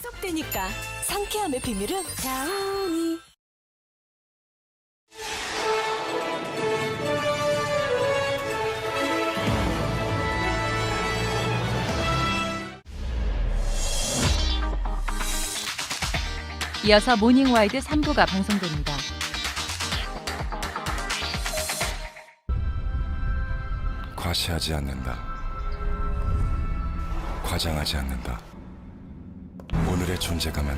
계속되니까 상쾌함의 비밀은 다운이. 이어서 모닝와이드 3부가 방송됩니다. 과시하지 않는다. 과장하지 않는다. 오늘의 존재감은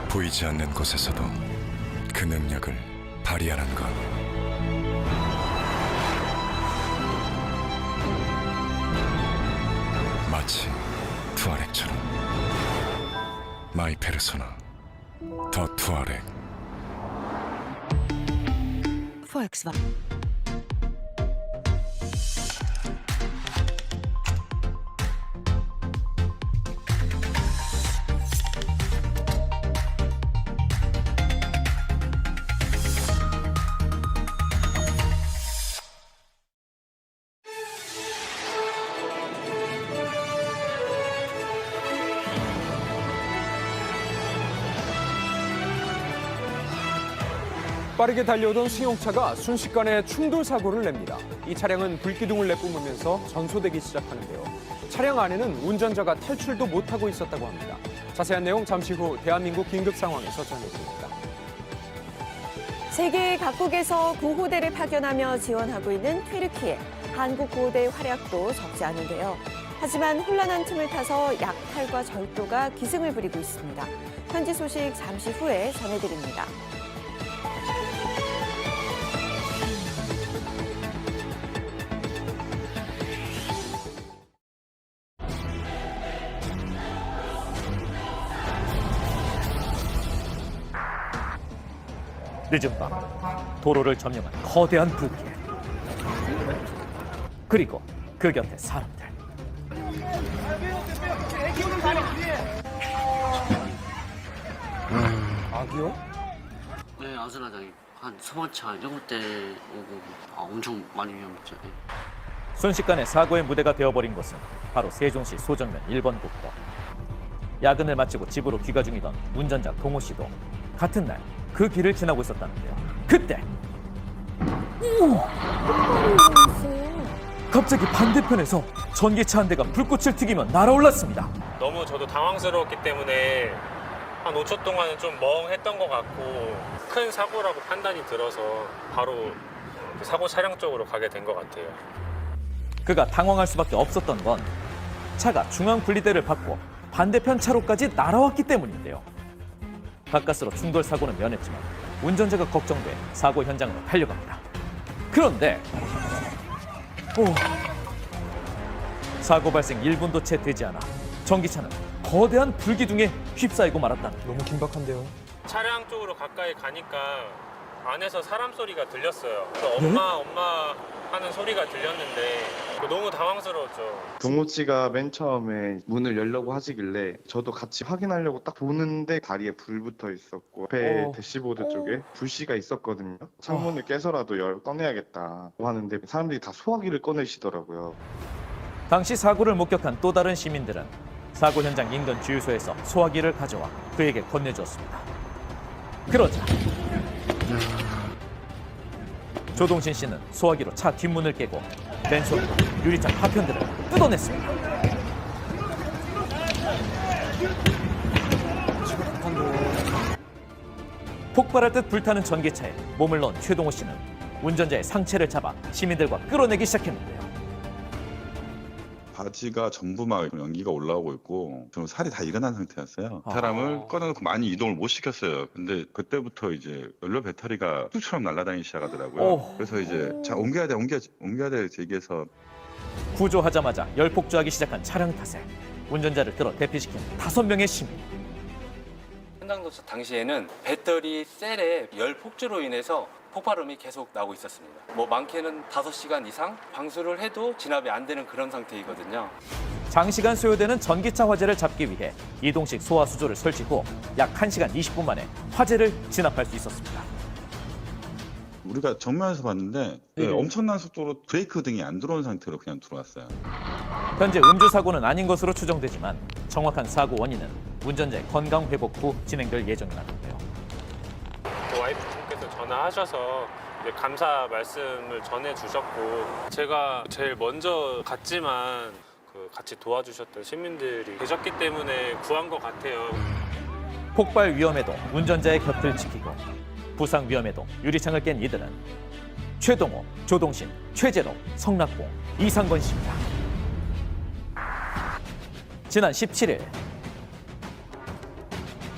보이지 않는 곳에서도 그 능력을 발휘하는 것. 마치 투아렉처럼. 마이 페르소나 더 투아렉. Volkswagen. 빠르게 달려오던 승용차가 순식간에 충돌 사고를 냅니다. 이 차량은 불기둥을 내뿜으면서 전소되기 시작하는데요. 차량 안에는 운전자가 탈출도 못하고 있었다고 합니다. 자세한 내용 잠시 후 대한민국 긴급 상황에서 전해드립니다. 세계 각국에서 구호대를 파견하며 지원하고 있는 튀르키예. 한국 구호대의 활약도 적지 않은데요. 하지만 혼란한 틈을 타서 약탈과 절도가 기승을 부리고 있습니다. 현지 소식 잠시 후에 전해드립니다. 늦은 밤 도로를 점령한 거대한 부기, 그리고 그 곁에 사람들. 악이요? 네, 아슬아슬하게 한 3번차 이런 때 오고 엄청 많이 위험했죠. 네. 순식간에 사고의 무대가 되어버린 곳은 바로 세종시 소정면 1번 국도. 야근을 마치고 집으로 귀가 중이던 운전자 동호 씨도 같은 날 그 길을 지나고 있었다는데요. 그때 갑자기 반대편에서 전기차 한 대가 불꽃을 튀기며 날아올랐습니다. 너무 저도 당황스러웠기 때문에 한 5초 동안은 좀 멍했던 것 같고 큰 사고라고 판단이 들어서 바로 그 사고 차량 쪽으로 가게 된 것 같아요. 그가 당황할 수밖에 없었던 건 차가 중앙 분리대를 밟고 반대편 차로까지 날아왔기 때문인데요. 가까스로 충돌 사고는 면했지만 운전자가 걱정돼 사고 현장으로 달려갑니다. 그런데 사고 발생 1분도 채 되지 않아 전기차는 거대한 불기둥에 휩싸이고 말았다. 너무 긴박한데요. 차량 쪽으로 가까이 가니까 안에서 사람 소리가 들렸어요. 그래서 엄마 하는 소리가 들렸는데 너무 당황스러웠죠. 동호 씨가 맨 처음에 문을 열려고 하시길래 저도 같이 확인하려고 딱 보는데 다리에 불 붙어 있었고 앞에 대시보드 쪽에 불씨가 있었거든요. 창문을 깨서라도 꺼내야겠다 하는데 사람들이 다 소화기를 꺼내시더라고요. 당시 사고를 목격한 또 다른 시민들은 사고 현장 인근 주유소에서 소화기를 가져와 그에게 건네주었습니다. 그러자 조동신 씨는 소화기로 차 뒷문을 깨고 맨손으로 유리창 파편들을 뜯어냈습니다. 폭발할 듯 불타는 전기차에 몸을 넣은 최동호 씨는 운전자의 상체를 잡아 시민들과 끌어내기 시작했는데요. 바지가 전부 막 연기가 올라오고 있고 좀 살이 다 일어난 상태였어요. 사람을 꺼내놓고 많이 이동을 못 시켰어요. 근데 그때부터 이제 연료 배터리가 뚝처럼 날아다니기 시작하더라고요. 그래서 이제 자 옮겨야 돼 얘기해서 구조하자마자 열폭주하기 시작한 차량 탓에 운전자를 끌어 대피시킨 5명의 시민. 현장 도착 당시에는 배터리 셀에 열 폭주로 인해서 폭발음이 계속 나오고 있었습니다. 많게는 5시간 이상 방수를 해도 진압이 안 되는 그런 상태이거든요. 장시간 소요되는 전기차 화재를 잡기 위해 이동식 소화 수조를 설치 후 약 1시간 20분 만에 화재를 진압할 수 있었습니다. 우리가 정면에서 봤는데 엄청난 속도로 브레이크 등이 안 들어온 상태로 그냥 들어왔어요. 현재 음주 사고는 아닌 것으로 추정되지만 정확한 사고 원인은 운전자의 건강 회복 후 진행될 예정이라는데요. 와이프분께서 전화하셔서 이제 감사 말씀을 전해주셨고 제가 제일 먼저 갔지만 같이 도와주셨던 시민들이 계셨기 때문에 구한 것 같아요. 폭발 위험에도 운전자의 곁을 지키고 부상 위험에도 유리창을 깬 이들은 최동호, 조동신, 최재로, 성락봉, 이상건 씨입니다. 지난 17일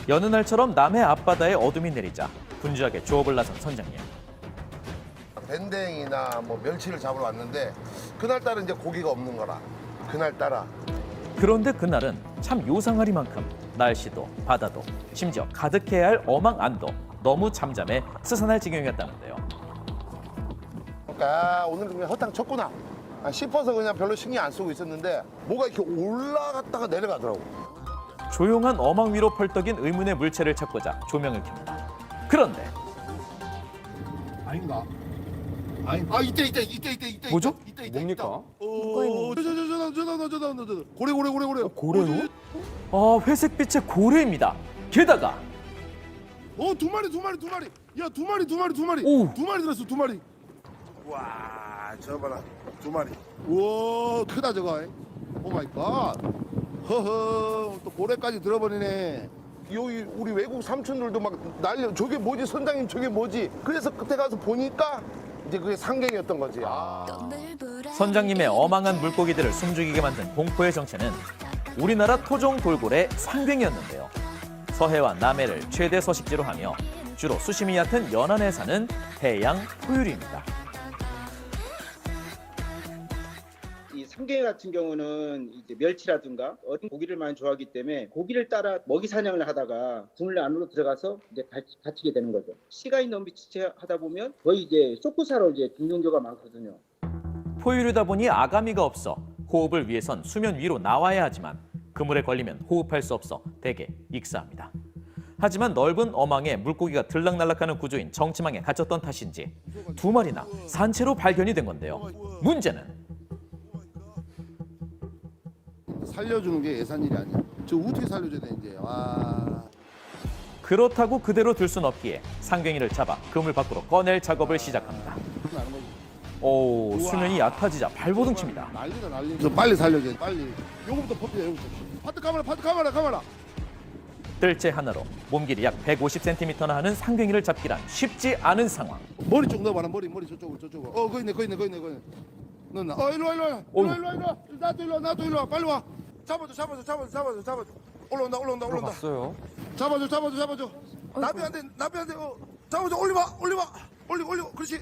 여느 날처럼 남해 앞바다에 어둠이 내리자 분주하게 조업을 나선 선장님. 밴댕이나 뭐 멸치를 잡으러 왔는데 그날따라 이제 고기가 없는 거라. 그날따라. 그런데 그날은 참 요상하리만큼 날씨도 바다도 심지어 가득해야 할 어망 안도 너무 잠잠해 스산할 지경이었다는데요. 아, 오늘 그냥 허탕 쳤구나 싶어서 그냥 별로 신경 안 쓰고 있었는데 뭐가 이렇게 올라갔다가 내려가더라고. 조용한 어망 위로 펄떡인 의문의 물체를 찾고자 조명을 켭니다. 그런데 아닌가? 아니, 이때. 뭐죠? 뭡니까? 고래. 고래요? 회색빛의 고래입니다. 게다가 두 마리. 야, 두 마리. 오. 두 마리 들었어, 두 마리. 와, 저 봐라. 두 마리. 우와, 크다 저거. 오 마이 갓. 허허, 또 고래까지 들어버리네. 여기 우리 외국 삼촌들도 막 난리. 저게 뭐지, 선장님, 저게 뭐지? 그래서 그때 가서 보니까 이제 그게 상갱이었던 거지. 선장님의 어망한 물고기들을 숨죽이게 만든 공포의 정체는 우리나라 토종 돌고래 상갱이었는데요. 서해와 남해를 최대 서식지로 하며 주로 수심이 얕은 연안에 사는 해양 포유류입니다. 이 상갱이 같은 경우는 이제 멸치라든가 어린 고기를 많이 좋아하기 때문에 고기를 따라 먹이 사냥을 하다가 국물 안으로 들어가서 이제 갇히게 되는 거죠. 시간이 너무 지체하다 보면 거의 이제 쇼크사로 이제 죽는 경우가 많거든요. 포유류다 보니 아가미가 없어 호흡을 위해선 수면 위로 나와야 하지만 그물에 걸리면 호흡할 수 없어 대개 익사합니다. 하지만 넓은 어망에 물고기가 들락날락하는 구조인 정치망에 갇혔던 탓인지 두 마리나 산채로 발견이 된 건데요. 문제는 살려주는 게 예산일이 아니야. 저 어떻게 살려줘야 되는지. 와. 그렇다고 그대로 둘 순 없기에 상갱이를 잡아 그물 밖으로 꺼낼 작업을 시작합니다. 오, 수면이 얕아지자 발버둥 칩니다. 난리다. 그래서 빨리 살려줘. 빨리. 요거부터 퍼뜨려. 요거부터. 파트 카메라. 뜰채 하나로 몸길이 약 150cm나 하는 상갱이를 잡기란 쉽지 않은 상황. 머리 쪽 넣어봐라. 머리 저쪽으로. 거기 있네. 넣나? 일로 와. 나도 일로 와. 빨리 와. 잡아줘. 올라온다. 봤어요. 잡아줘. 나비 안 돼. 잡아줘. 올리봐. 그렇지.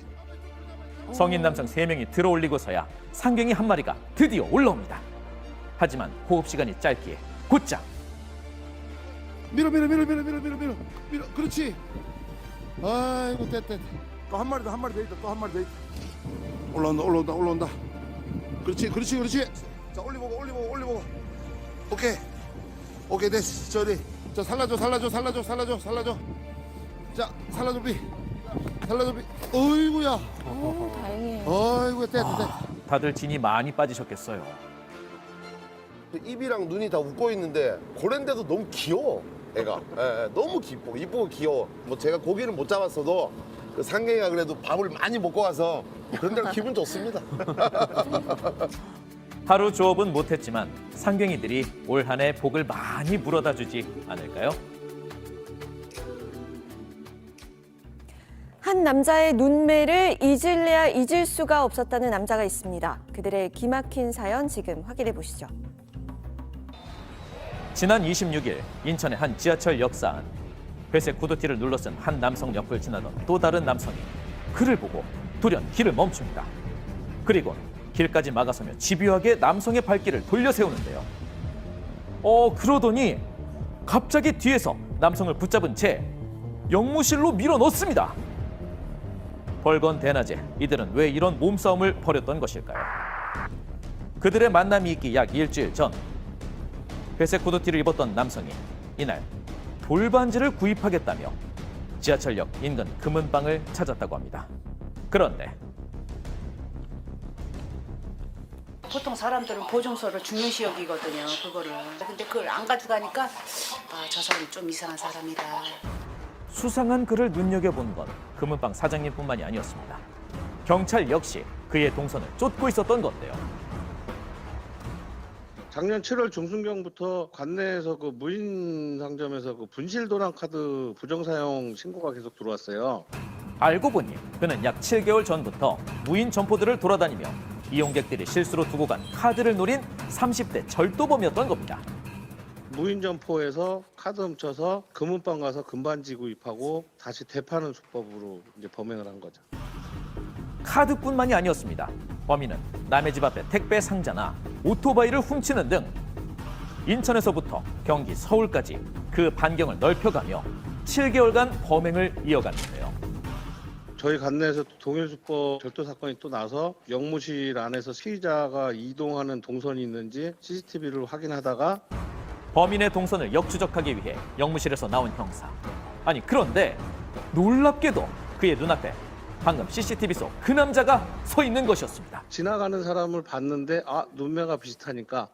성인 남성 3명이 들어올리고서야 상갱이 한 마리가 드디어 올라옵니다. 하지만 호흡 시간이 짧기에 곧장 밀어. 그렇지. 아이고, 됐. 또 한 마리 더 있다. 올라온다. 그렇지. 자, 올리보고. 오케이, 됐어. 저리. 저 살려줘. 자, 살려줘, 비. 어이구야. 다행이에요. 어이구, 됐. 다들 진이 많이 빠지셨겠어요. 입이랑 눈이 다 웃고 있는데 고래인데도 너무 귀여워. 애가. 너무 이쁘고 귀여워. 뭐 제가 고기를 못 잡았어도 그 상갱이가 그래도 밥을 많이 먹고 와서 그런 데로 기분 좋습니다. 하루 조업은 못했지만 상갱이들이 올 한 해 복을 많이 물어다 주지 않을까요? 한 남자의 눈매를 잊을래야 잊을 수가 없었다는 남자가 있습니다. 그들의 기막힌 사연 지금 확인해 보시죠. 지난 26일 인천의 한 지하철 역사 안 회색 구두티를 눌러쓴 한 남성 옆을 지나던 또 다른 남성이 그를 보고 돌연 길을 멈춥니다. 그리고 길까지 막아서며 집요하게 남성의 발길을 돌려 세우는데요. 그러더니 갑자기 뒤에서 남성을 붙잡은 채 영무실로 밀어 넣습니다. 벌건 대낮에 이들은 왜 이런 몸싸움을 벌였던 것일까요? 그들의 만남이 있기 약 일주일 전 회색 구두티를 입었던 남성이 이날 돌반지를 구입하겠다며 지하철역 인근 금은방을 찾았다고 합니다. 그런데 보통 사람들은 보증서를 중요시 여기거든요, 그거를. 근데 그걸 안 가져가니까 저 사람이 좀 이상한 사람이다. 수상한 그를 눈여겨본 건 금은방 사장님뿐만이 아니었습니다. 경찰 역시 그의 동선을 쫓고 있었던 건데요. 작년 7월 중순경부터 관내에서 그 무인 상점에서 그 분실 도난 카드 부정 사용 신고가 계속 들어왔어요. 알고 보니 그는 약 7개월 전부터 무인 점포들을 돌아다니며 이용객들이 실수로 두고 간 카드를 노린 30대 절도범이었던 겁니다. 무인 점포에서 카드 훔쳐서 금은방 가서 금반지 구입하고 다시 되파는 수법으로 이제 범행을 한 거죠. 카드뿐만이 아니었습니다. 범인은 남의 집 앞에 택배 상자나 오토바이를 훔치는 등 인천에서부터 경기, 서울까지 그 반경을 넓혀가며 7개월간 범행을 이어갔는데요. 저희 관내에서 동일수법 절도 사건이 또 나서 영무실 안에서 피의자가 이동하는 동선이 있는지 CCTV를 확인하다가 범인의 동선을 역추적하기 위해 영무실에서 나온 형사. 아니 그런데 놀랍게도 그의 눈앞에 방금 CCTV 속 그 남자가 서 있는 것이었습니다. 지나가는 사람을 봤는데 눈매가 비슷하니까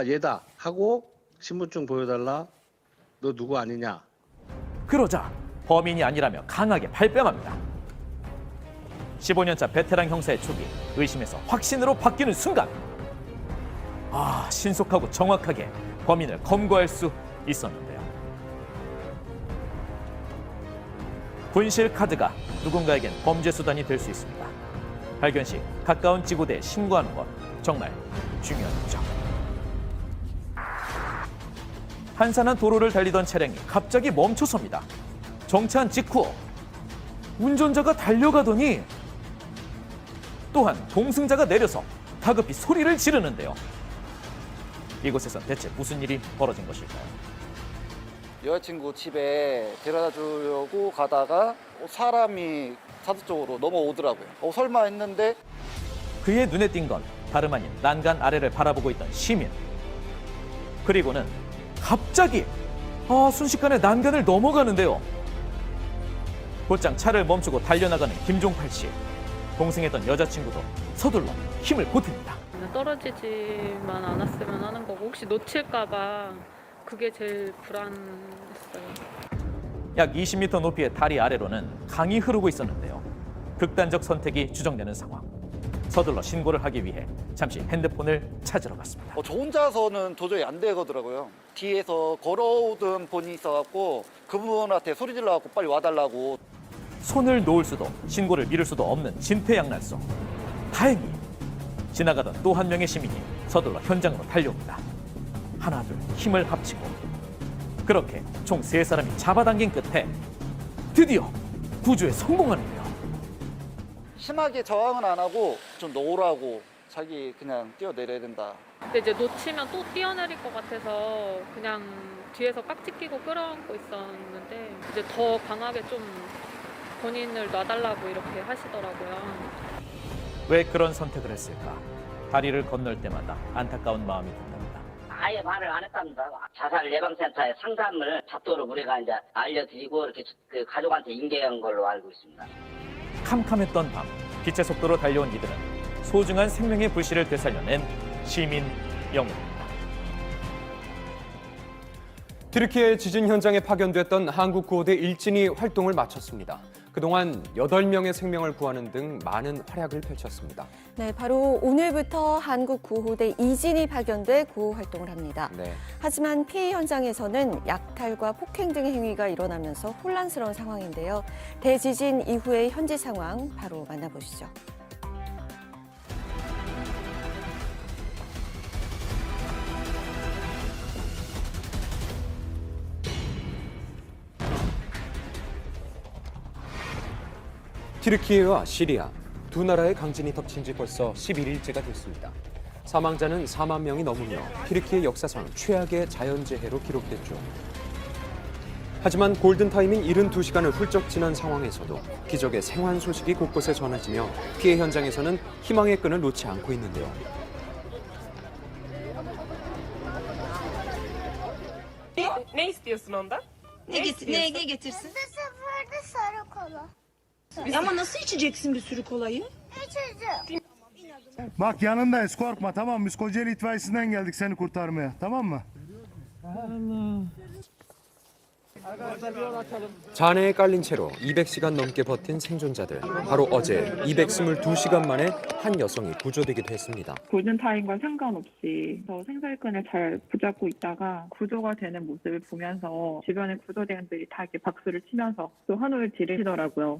얘다 하고 신분증 보여달라, 너 누구 아니냐. 그러자 범인이 아니라며 강하게 발뺌합니다. 15년차 베테랑 형사의 촉이 의심에서 확신으로 바뀌는 순간 신속하고 정확하게 범인을 검거할 수 있었는데요. 분실 카드가 누군가에겐 범죄 수단이 될 수 있습니다. 발견 시 가까운 지구대에 신고하는 것 정말 중요한 거죠. 한산한 도로를 달리던 차량이 갑자기 멈춰섭니다. 정차한 직후 운전자가 달려가더니 또한 동승자가 내려서 다급히 소리를 지르는데요. 이곳에선 대체 무슨 일이 벌어진 것일까요? 여자친구 집에 데려다 주려고 가다가 사람이 차도 쪽으로 넘어오더라고요. 설마 했는데 그의 눈에 띈 건 다름 아닌 난간 아래를 바라보고 있던 시민. 그리고는 갑자기 순식간에 난간을 넘어가는데요. 곧장 차를 멈추고 달려나가는 김종팔 씨. 동승했던 여자친구도 서둘러 힘을 보탰니다. 떨어지지만 않았으면 하는 거고 혹시 놓칠까봐 그게 제일 불안했어요. 약 20m 높이의 다리 아래로는 강이 흐르고 있었는데요. 극단적 선택이 추정되는 상황. 서둘러 신고를 하기 위해 잠시 핸드폰을 찾으러 갔습니다. 저 혼자서는 도저히 안 되거든요. 뒤에서 걸어오던 분이 있어갖고 그분한테 소리 질러갖고 빨리 와달라고. 손을 놓을 수도 신고를 미룰 수도 없는 진퇴양난 속 다행히 지나가던 또 한 명의 시민이 서둘러 현장으로 달려옵니다. 하나 둘 힘을 합치고 그렇게 총 3사람이 잡아당긴 끝에 드디어 구조에 성공하는데요. 심하게 저항은 안 하고 좀 놓으라고 자기 그냥 뛰어내려야 된다. 근데 이제 놓치면 또 뛰어내릴 것 같아서 그냥 뒤에서 깍지 끼고 끌어안고 있었는데 이제 더 강하게 좀 본인을 놔달라고 이렇게 하시더라고요. 왜 그런 선택을 했을까? 다리를 건널 때마다 안타까운 마음이 든답니다. 아예 말을 안 했답니다. 자살 예방센터에 상담을 받도록 우리가 이제 알려드리고 이렇게 그 가족한테 인계한 걸로 알고 있습니다. 캄캄했던 밤, 빛의 속도로 달려온 이들은 소중한 생명의 불씨를 되살려낸 시민 영웅입니다. 튀르키예 지진 현장에 파견됐던 한국 구호대 일진이 활동을 마쳤습니다. 그동안 8명의 생명을 구하는 등 많은 활약을 펼쳤습니다. 네, 바로 오늘부터 한국 구호대 이진이 파견돼 구호 활동을 합니다. 네. 하지만 피해 현장에서는 약탈과 폭행 등의 행위가 일어나면서 혼란스러운 상황인데요. 대지진 이후의 현지 상황 바로 만나보시죠. 튀르키예와 시리아 두 나라의 강진이 덮친 지 벌써 11일째가 됐습니다. 사망자는 4만 명이 넘으며 튀르키예 역사상 최악의 자연재해로 기록됐죠. 하지만 골든타임인 72시간을 훌쩍 지난 상황에서도 기적의 생還소식이 곳곳에 전해지며 피해 현장에서는 희망의 끈을 놓지 않고 있는데요. Ne istiyorsun ondan? Ne getirsin? Seferinde sarı kola. Ama nasıl içeceksin bir sürü kolayı? İçeceğim. Bak yanındayız korkma tamam mı? Biz Kocaeli itfaiyesinden geldik seni kurtarmaya tamam mı? 잔해에 깔린 채로 200시간 넘게 버틴 생존자들. 바로 어제 222시간 만에 한 여성이 구조되기도 했습니다. 골든타임과 상관없이 저 생사일끈을 잘 붙잡고 있다가 구조가 되는 모습을 보면서 주변의 구조대원들이 다 이렇게 박수를 치면서 또 환호를 지르시더라고요.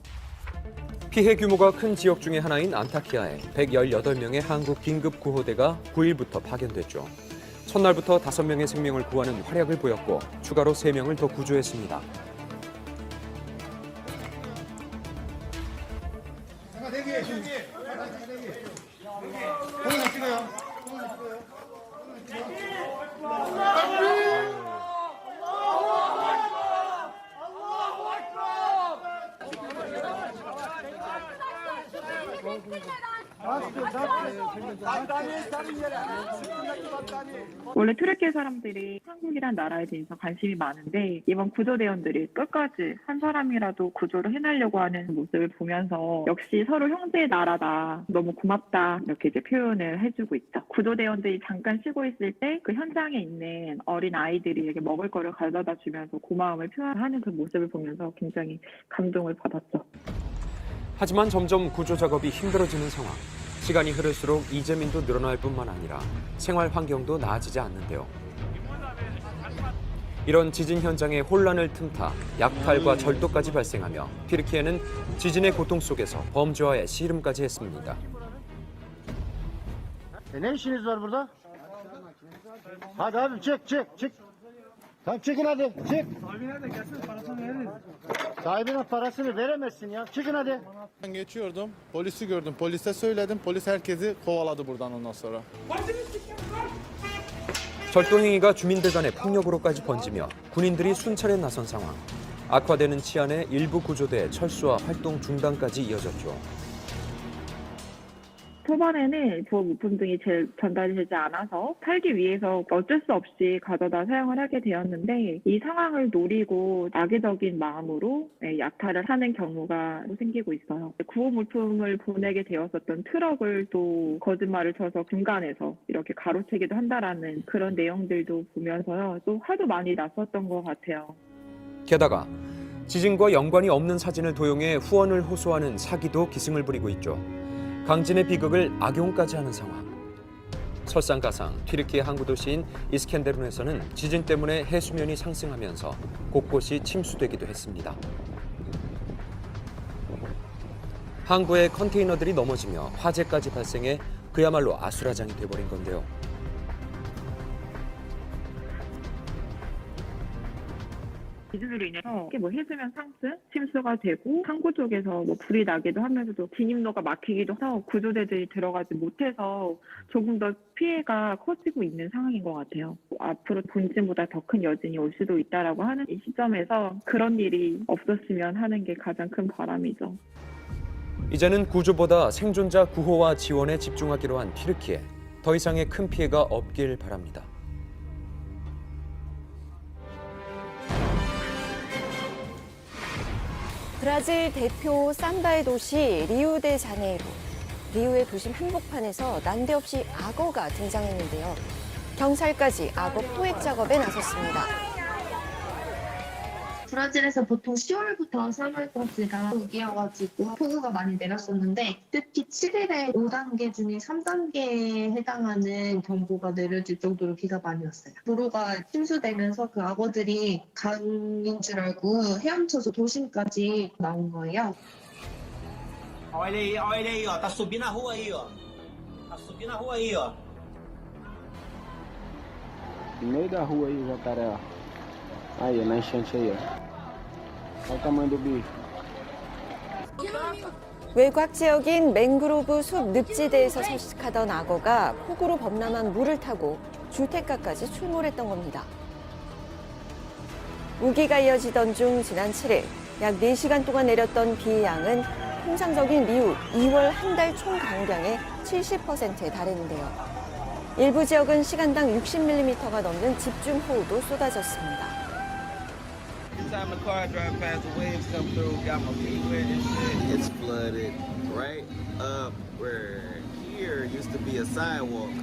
피해 규모가 큰 지역 중의 하나인 안타키아에 118명의 한국 긴급구호대가 9일부터 파견됐죠. 첫날부터 5명의 생명을 구하는 활약을 보였고 추가로 3명을 더 구조했습니다. 원래 트르키예 사람들이 한국이란 나라에 대해서 관심이 많은데 이번 구조대원들이 끝까지 한 사람이라도 구조를 해내려고 하는 모습을 보면서 역시 서로 형제의 나라다, 너무 고맙다 이렇게 이제 표현을 해주고 있죠. 구조대원들이 잠깐 쉬고 있을 때 그 현장에 있는 어린 아이들이 이렇게 먹을 거를 가져다 주면서 고마움을 표현하는 그 모습을 보면서 굉장히 감동을 받았죠. 하지만 점점 구조 작업이 힘들어지는 상황. 시간이 흐를수록 이재민도 늘어날 뿐만 아니라 생활 환경도 나아지지 않는데요. 이런 지진 현장에 혼란을 틈타 약탈과 절도까지 발생하며 튀르키예는 지진의 고통 속에서 범죄와의 씨름까지 했습니다. Ne işiniz var burada? Hadi abi çık. Tamam çıkın hadi çık. Sahibi nerede? Gelsene parasını veririz. Sahibine parasını veremezsin ya. Çıkın hadi. Ben geçiyordum. Polisi gördüm. Polise söyledim. Polis herkesi kovaladı buradan ondan sonra. 절도 행위가 주민들 간의 폭력으로까지 번지며 군인들이 순찰에 나선 상황. 악화되는 치안에 일부 구조대의 철수와 활동 중단까지 이어졌죠. 초반에는 부분등이 제일 전달이 되지 않아서 살기 위해서 어쩔 수 없이 가져다 사용을 하게 되었는데 이 상황을 노리고 악의적인 마음으로 약탈을 하는 경우가 생기고 있어요. 구호 물품을 보내게 되었었던 트럭을 또 거짓말을 쳐서 중간에서 이렇게 가로채기도 한다라는 그런 내용들도 보면서요. 또 화도 많이 났었던 것 같아요. 게다가 지진과 연관이 없는 사진을 도용해 후원을 호소하는 사기도 기승을 부리고 있죠. 강진의 비극을 악용까지 하는 상황. 설상가상 튀르키예 항구 도시인 이스켄데룬에서는 지진 때문에 해수면이 상승하면서 곳곳이 침수되기도 했습니다. 항구에 컨테이너들이 넘어지며 화재까지 발생해 그야말로 아수라장이 돼버린 건데요. 지진으로 인해서 해수면 상승, 침수가 되고 항구 쪽에서 불이 나기도 하면서도 진입로가 막히기도 해서 구조대들이 들어가지 못해서 조금 더 피해가 커지고 있는 상황인 것 같아요. 앞으로 본진보다 더 큰 여진이 올 수도 있다라고 하는 이 시점에서 그런 일이 없었으면 하는 게 가장 큰 바람이죠. 이제는 구조보다 생존자 구호와 지원에 집중하기로 한 튀르키예. 더 이상의 큰 피해가 없길 바랍니다. 브라질 대표 삼바의 도시 리우데자네이루. 리우의 도심 한복판에서 난데없이 악어가 등장했는데요. 경찰까지 악어 포획 작업에 나섰습니다. 브라질에서 보통 10월부터 3월까지가 우기여가지고 폭우가 많이 내렸었는데 특히 7일에 5단계 중에 3단계에 해당하는 경보가 내려질 정도로 비가 많이 왔어요. 도로가 침수되면서 그 악어들이 강인 줄 알고 헤엄쳐서 도심까지 나온 거예요. Olha aí, ó. Tá subindo a rua aí, ó. Tá subindo a rua aí, ó. No meio da rua aí, o jacaré, ó. Aí, na enchente aí, ó. Olha o tamanho do bicho. 외곽 지역인 맹그로브 숲 늪지대에서 서식하던 악어가 폭우로 범람한 물을 타고 주택가까지 출몰했던 겁니다. 우기가 이어지던 중 지난 7일 약 4시간 동안 내렸던 비의 양은 통상적인 리우 2월 한 달 총 강우량의 70%에 달했는데요. 일부 지역은 시간당 60mm가 넘는 집중호우도 쏟아졌습니다. Every time the car drive past, the waves come through, got my feet wet and shit. It's flooded right up where here used to be a sidewalk.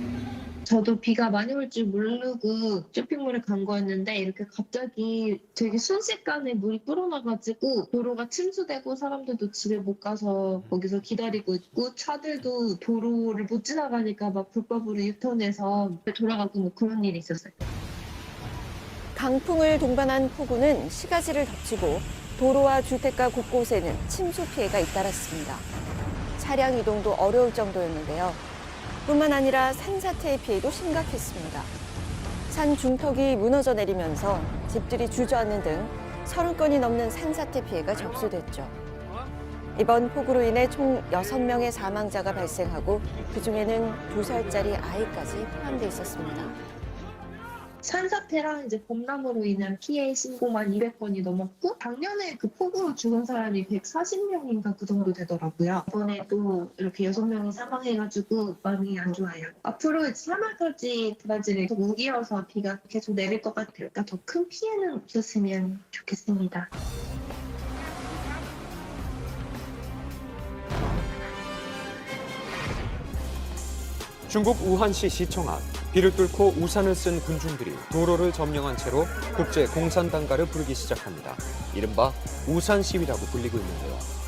저도 비가 많이 올 줄 모르고 쇼핑몰에 간 거였는데 이렇게 갑자기 되게 순식간에 물이 불어나가지고 도로가 침수되고 사람들도 집에 못 가서 거기서 기다리고 있고 차들도 도로를 못 지나가니까 막 불법으로 유턴해서 돌아가고 뭐 그런 일이 있었어요. 강풍을 동반한 폭우는 시가지를 덮치고 도로와 주택가 곳곳에는 침수 피해가 잇따랐습니다. 차량 이동도 어려울 정도였는데요. 뿐만 아니라 산사태의 피해도 심각했습니다. 산 중턱이 무너져 내리면서 집들이 주저앉는 등 30건이 넘는 산사태 피해가 접수됐죠. 이번 폭우로 인해 총 6명의 사망자가 발생하고 그중에는 2살짜리 아이까지 포함돼 있었습니다. 산사태랑 이제 봄나무로 인한 피해 신고만 200건이 넘었고 작년에 그 폭우로 죽은 사람이 140명인가 그 정도 되더라고요. 이번에 또 이렇게 6명이 사망해가지고 마음이 안 좋아요. 앞으로 3월까지 브라질에 계속 우기여서 비가 계속 내릴 것 같으니까 더 큰 피해는 없었으면 좋겠습니다. 중국 우한시 시청 앞 비를 뚫고 우산을 쓴 군중들이 도로를 점령한 채로 국제 공산당가를 부르기 시작합니다. 이른바 우산 시위라고 불리고 있는데요.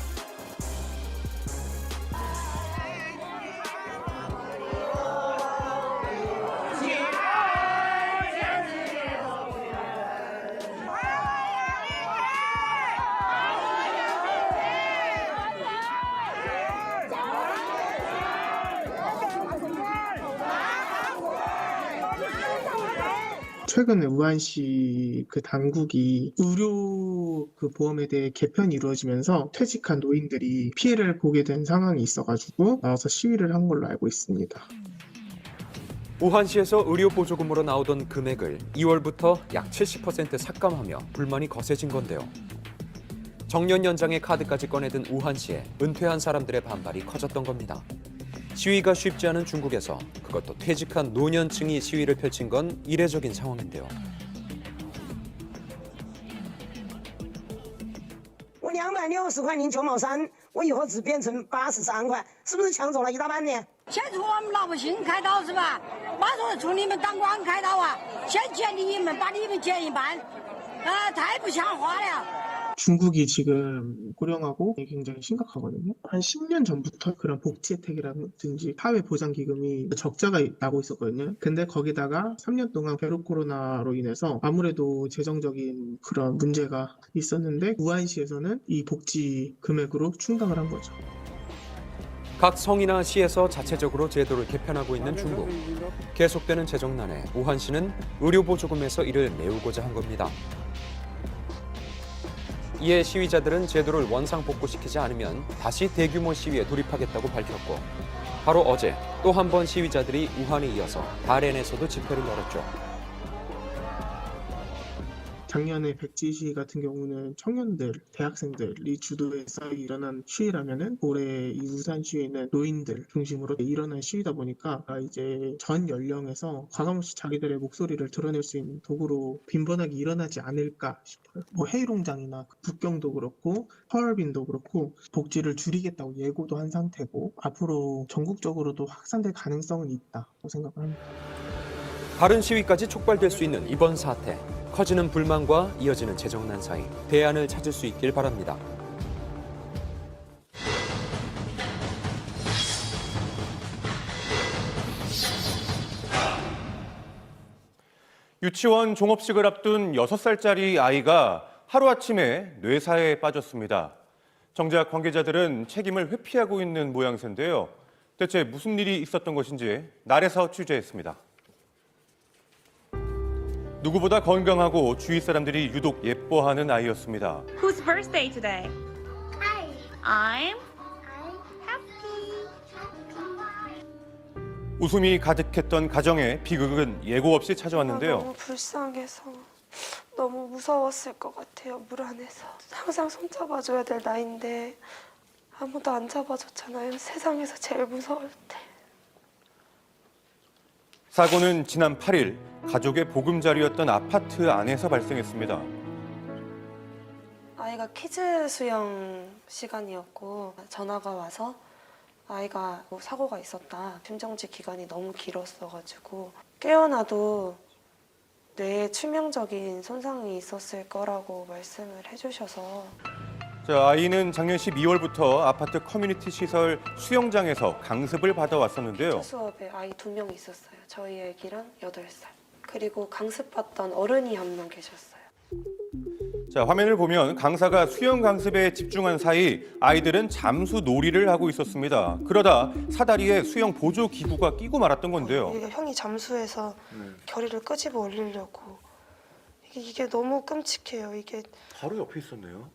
최근에 우한시 그 당국이 의료 그 보험에 대해 개편이 이루어지면서 퇴직한 노인들이 피해를 보게 된 상황이 있어가지고 나와서 시위를 한 걸로 알고 있습니다. 우한시에서 의료 보조금으로 나오던 금액을 2월부터 약 70% 삭감하며 불만이 거세진 건데요. 정년 연장의 카드까지 꺼내든 우한시에 은퇴한 사람들의 반발이 커졌던 겁니다. 시위가 쉽지 않은 중국에서 그것도 퇴직한 노년층이 시위를 펼친 건 이례적인 상황인데요. 我260块您9毛3，我以后只变成83块，是不是抢走了一大半呢？先从我们老百姓开刀是吧？马上从你们当官开刀啊！先减你们，把你们减一半，太不像话了。 중국이 지금 고령하고 굉장히 심각하거든요. 한 10년 전부터 그런 복지 혜택이라든지 사회보장기금이 적자가 나고 있었거든요. 근데 거기다가 3년 동안 베로 코로나로 인해서 아무래도 재정적인 그런 문제가 있었는데 우한시에서는 이 복지 금액으로 충당을 한 거죠. 각 성이나 시에서 자체적으로 제도를 개편하고 있는 중국. 계속되는 재정난에 우한시는 의료보조금에서 이를 메우고자 한 겁니다. 이에 시위자들은 제도를 원상복구시키지 않으면 다시 대규모 시위에 돌입하겠다고 밝혔고 바로 어제 또 한 번 시위자들이 우한에 이어서 다롄에서도 집회를 열었죠. 작년에 백지 시위 같은 경우는 청년들, 대학생들이 주도해서 일어난 시위라면은 올해 이 우산 시위는 노인들 중심으로 일어난 시위다 보니까 이제 전 연령에서 과감없이 자기들의 목소리를 드러낼 수 있는 도구로 빈번하게 일어나지 않을까 싶어요. 뭐 헤이롱장이나 북경도 그렇고 하얼빈도 그렇고 복지를 줄이겠다고 예고도 한 상태고 앞으로 전국적으로도 확산될 가능성은 있다고 생각합니다. 다른 시위까지 촉발될 수 있는 이번 사태. 커지는 불만과 이어지는 재정난 사이 대안을 찾을 수 있길 바랍니다. 유치원 종업식을 앞둔 6살짜리 아이가 하루아침에 뇌사에 빠졌습니다. 정작 관계자들은 책임을 회피하고 있는 모양새인데요. 대체 무슨 일이 있었던 것인지 날에서 취재했습니다. 누구보다 건강하고 주위 사람들이 유독 예뻐하는 아이였습니다. Whose birthday today? I'm happy. 웃음이 가득했던 가정에 비극은 예고 없이 찾아왔는데요. 너무 불쌍해서 너무 무서웠을 것 같아요. 물 안에서. 항상 손잡아줘야 될 나이인데 아무도 안 잡아줬잖아요. 세상에서 제일 무서울 때. 사고는 지난 8일 가족의 보금자리였던 아파트 안에서 발생했습니다. 아이가 키즈 수영 시간이었고 전화가 와서 아이가 사고가 있었다. 심정지 기간이 너무 길었어가지고 깨어나도 뇌에 치명적인 손상이 있었을 거라고 말씀을 해주셔서 자, 아이는 작년 12월부터 아파트 커뮤니티 시설 수영장에서 강습을 받아왔었는데요. 수업에 아이 2명 있었어요. 저희 애기랑 8살. 그리고 강습받던 어른이 1명 계셨어요. 자, 화면을 보면 강사가 수영 강습에 집중한 사이 아이들은 잠수 놀이를 하고 있었습니다. 그러다 사다리에 수영 보조 기구가 끼고 말았던 건데요. 이게 형이 잠수해서 결의를 끄집어 올리려고. 이게 너무 끔찍해요. 이게 바로 옆에 있었네요.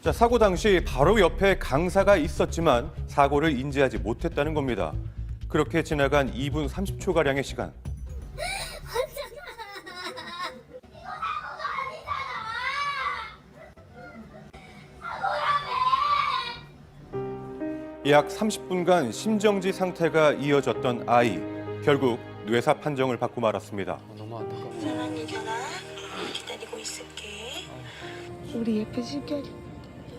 자, 사고 당시 바로 옆에 강사가 있었지만 사고를 인지하지 못했다는 겁니다. 그렇게 지나간 2분 30초가량의 시간. 약 30분간 심정지 상태가 이어졌던 아이. 결국 뇌사 판정을 받고 말았습니다. 너무 안타까워. 사랑해 견아. 기다리고 있을게. 우리 예쁜 신결이.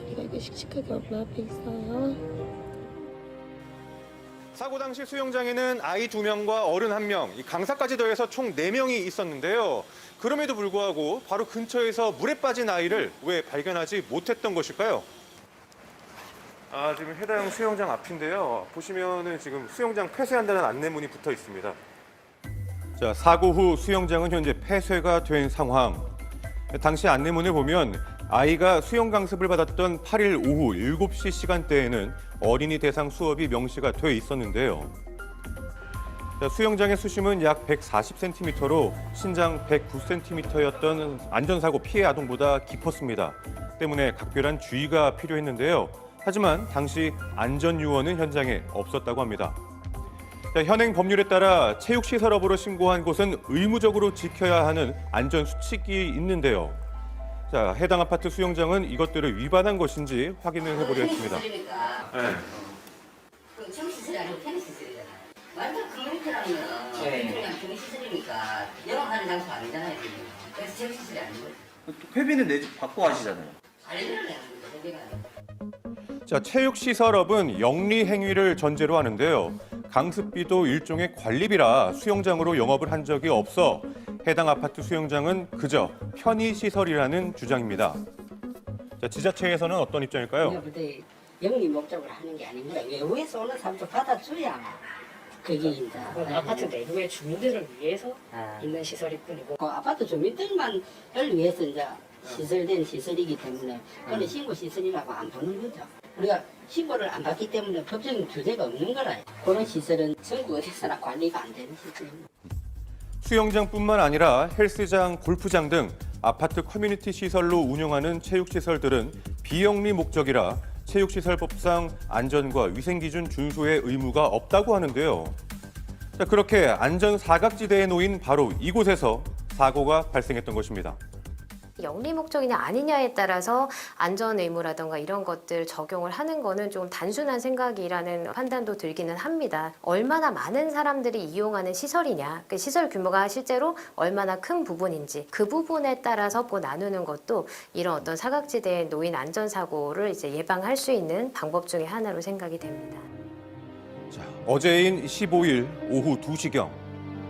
우리가 이거 씩씩하게 엄마 앞에 있어요. 사고 당시 수영장에는 아이 2명과 어른 1명, 강사까지 더해서 총 4명이 있었는데요. 그럼에도 불구하고 바로 근처에서 물에 빠진 아이를 왜 발견하지 못했던 것일까요? 지금 해당 수영장 앞인데요. 보시면은 지금 수영장 폐쇄한다는 안내문이 붙어 있습니다. 자, 사고 후 수영장은 현재 폐쇄가 된 상황. 당시 안내문을 보면 아이가 수영 강습을 받았던 8일 오후 7시 시간대에는 어린이 대상 수업이 명시가 돼 있었는데요. 자, 수영장의 수심은 약 140cm로 신장 109cm였던 안전사고 피해 아동보다 깊었습니다. 때문에 각별한 주의가 필요했는데요. 하지만 당시 안전요원은 현장에 없었다고 합니다. 자, 현행 법률에 따라 체육시설업으로 신고한 곳은 의무적으로 지켜야 하는 안전수칙이 있는데요. 자, 해당 아파트 수영장은 이것들을 위반한 것인지 확인을 해보려 했습니다. 네. 그럼 체육시설이 아니고 테니스시설이잖아요. 완전 커뮤니티라는 거는 테니스시설이니까 영업하는 장소가 아니잖아요. 그래서 체육시설이 아닌 거예요. 회비는 받고 하시잖아요. 관리를 해야 합니다. 회비가 아니고. 자, 체육시설업은 영리 행위를 전제로 하는데요. 강습비도 일종의 관리비라 수영장으로 영업을 한 적이 없어 해당 아파트 수영장은 그저 편의시설이라는 주장입니다. 자, 지자체에서는 어떤 입장일까요? 영리 목적으로 하는 게 아닙니다. 외부에서 오는 사람도 받아줘야 그게 이제 아파트 내부의 주민들을 위해서 있는 시설일 뿐이고 그 아파트 주민들만을 위해서 이제 시설된 시설이기 때문에 그런 신고 시설이라고 안 보는 거죠. 우리가 신고를 안 받기 때문에 법적인 규제가 없는 거라. 그런 시설은 전국 어디서나 관리가 안 되는 시설입니다. 수영장뿐만 아니라 헬스장, 골프장 등 아파트 커뮤니티 시설로 운영하는 체육시설들은 비영리 목적이라 체육시설법상 안전과 위생기준 준수의 의무가 없다고 하는데요. 자, 그렇게 안전사각지대에 놓인 바로 이곳에서 사고가 발생했던 것입니다. 영리 목적이냐 아니냐에 따라서 안전 의무라든가 이런 것들 적용을 하는 거는 좀 단순한 생각이라는 판단도 들기는 합니다. 얼마나 많은 사람들이 이용하는 시설이냐, 그 시설 규모가 실제로 얼마나 큰 부분인지 그 부분에 따라서 나누는 것도 이런 어떤 사각지대에 놓인 안전사고를 이제 예방할 수 있는 방법 중에 하나로 생각이 됩니다. 자, 어제인 15일 오후 2시경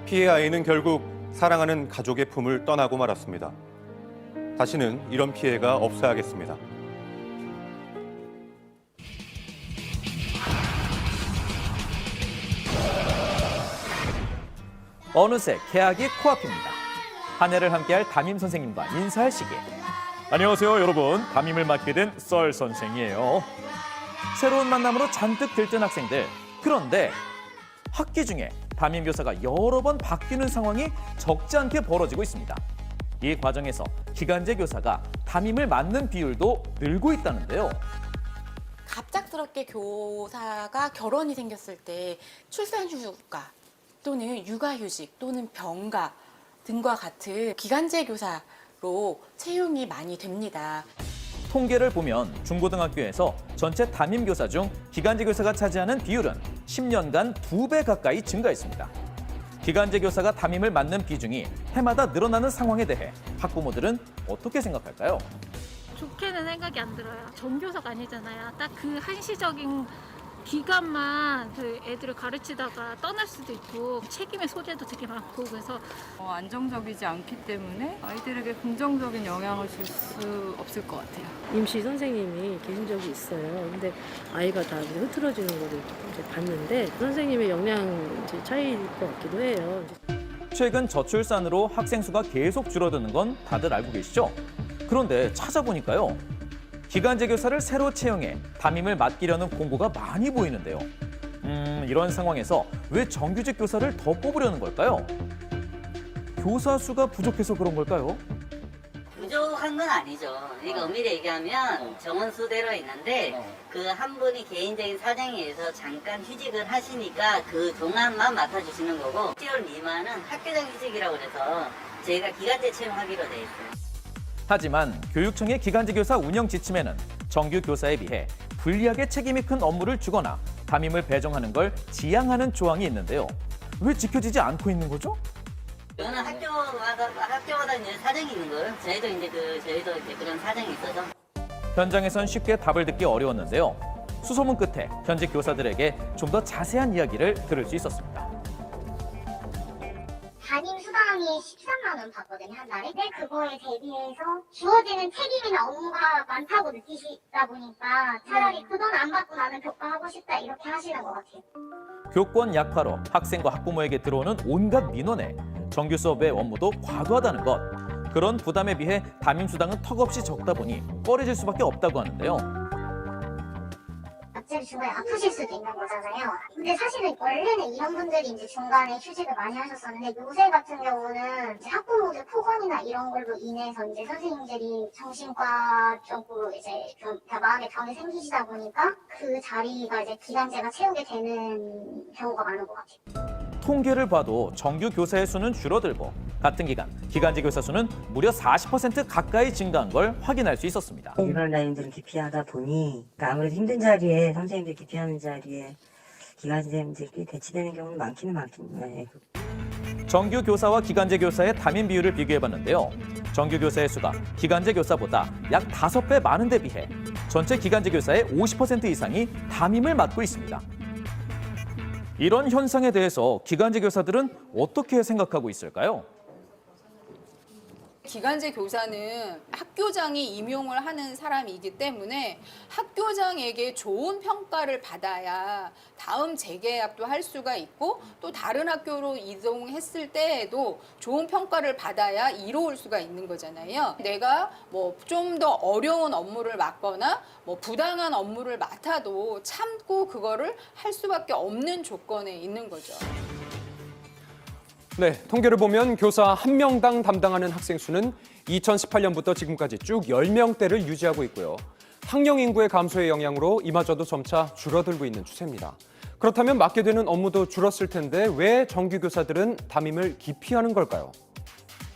피해 아이는 결국 사랑하는 가족의 품을 떠나고 말았습니다. 다시는 이런 피해가 없어야겠습니다. 어느새 개학이 코앞입니다. 한 해를 함께할 담임 선생님과 인사할 시기. 안녕하세요, 여러분. 담임을 맡게 된 썰 선생이에요. 새로운 만남으로 잔뜩 들뜬 학생들. 그런데 학기 중에 담임 교사가 여러 번 바뀌는 상황이 적지 않게 벌어지고 있습니다. 이 과정에서 기간제 교사가 담임을 맡는 비율도 늘고 있다는데요. 갑작스럽게 교사가 결혼이 생겼을 때 출산휴가 또는 육아휴직 또는 병가 등과 같은 기간제 교사로 채용이 많이 됩니다. 통계를 보면 중고등학교에서 전체 담임 교사 중 기간제 교사가 차지하는 비율은 10년간 2배 가까이 증가했습니다. 기간제 교사가 담임을 맡는 비중이 해마다 늘어나는 상황에 대해 학부모들은 어떻게 생각할까요? 좋게는 생각이 안 들어요. 전교사가 아니잖아요. 딱 그 한시적인 기간만 그 애들을 가르치다가 떠날 수도 있고 책임의 소재도 되게 많고 그래서 안정적이지 않기 때문에 아이들에게 긍정적인 영향을 줄 수 없을 것 같아요. 임시 선생님이 계신 적이 있어요. 근데 아이가 다 이제 흐트러지는 거를 이제 봤는데 선생님의 역량 차이일 것 같기도 해요. 최근 저출산으로 학생 수가 계속 줄어드는 건 다들 알고 계시죠? 그런데 찾아보니까요. 기간제 교사를 새로 채용해 담임을 맡기려는 공고가 많이 보이는데요. 이런 상황에서 왜 정규직 교사를 더 뽑으려는 걸까요? 교사 수가 부족해서 그런 걸까요? 부족한 건 아니죠. 이거 엄밀히 얘기하면 정원수대로 있는데 그 한 분이 개인적인 사정에 의해서 잠깐 휴직을 하시니까 그 동안만 맡아주시는 거고 10개월 미만은 학교장 휴직이라고 그래서 저희가 기간제 채용하기로 돼 있어요. 하지만 교육청의 기간제 교사 운영 지침에는 정규 교사에 비해 불리하게 책임이 큰 업무를 주거나 담임을 배정하는 걸 지양하는 조항이 있는데요. 왜 지켜지지 않고 있는 거죠? 저는 학교마다 이제 사정이 있는 거예요. 저희도 이제 그런 사정이 있어서. 현장에선 쉽게 답을 듣기 어려웠는데요. 수소문 끝에 현직 교사들에게 좀 더 자세한 이야기를 들을 수 있었습니다. 담임 수당이 13만 원 받거든요, 한 달에. 근데 그거에 대비해서 주어지는 책임이나 업무가 많다고 느끼시다 보니까 차라리 그 돈 안 받고 나는 교과하고 싶다 이렇게 하시는 것 같아요. 교권 약화로 학생과 학부모에게 들어오는 온갖 민원에 정규 수업의 업무도 과도하다는 것. 그런 부담에 비해 담임 수당은 턱없이 적다 보니 꺼려질 수밖에 없다고 하는데요. 갑자기 중간에 아프실 수도 있는 거잖아요. 근데 사실은 원래는 이런 분들이 이제 중간에 휴직을 많이 하셨었는데 요새 같은 경우는 이제 학부모들 폭언이나 이런 걸로 인해서 이제 선생님들이 정신과 쪽으로 이제 좀 마음의 병이 생기시다 보니까 그 자리가 이제 기간제가 채우게 되는 경우가 많은 것 같아요. 통계를 봐도 정규 교사의 수는 줄어들고 같은 기간 기간제 교사 수는 무려 40% 가까이 증가한 걸 확인할 수 있었습니다. 일반 라인들은 기피하다 보니 아무래도 힘든 자리에 선생님들 기피하는 자리에 기간제들끼리 대치되는 경우는 많기는 많겠네요. 정규 교사와 기간제 교사의 담임 비율을 비교해봤는데요. 정규 교사의 수가 기간제 교사보다 약 5배 많은 데 비해 전체 기간제 교사의 50% 이상이 담임을 맡고 있습니다. 이런 현상에 대해서 기간제 교사들은 어떻게 생각하고 있을까요? 기간제 교사는 학교장이 임용을 하는 사람이기 때문에 학교장에게 좋은 평가를 받아야 다음 재계약도 할 수가 있고 또 다른 학교로 이동했을 때에도 좋은 평가를 받아야 이로울 수가 있는 거잖아요. 내가 뭐 좀 더 어려운 업무를 맡거나 뭐 부당한 업무를 맡아도 참고 그거를 할 수밖에 없는 조건에 있는 거죠. 네, 통계를 보면 교사 1명당 담당하는 학생 수는 2018년부터 지금까지 쭉 10명대를 유지하고 있고요. 학령 인구의 감소의 영향으로 이마저도 점차 줄어들고 있는 추세입니다. 그렇다면 맡게 되는 업무도 줄었을 텐데 왜 정규 교사들은 담임을 기피하는 걸까요?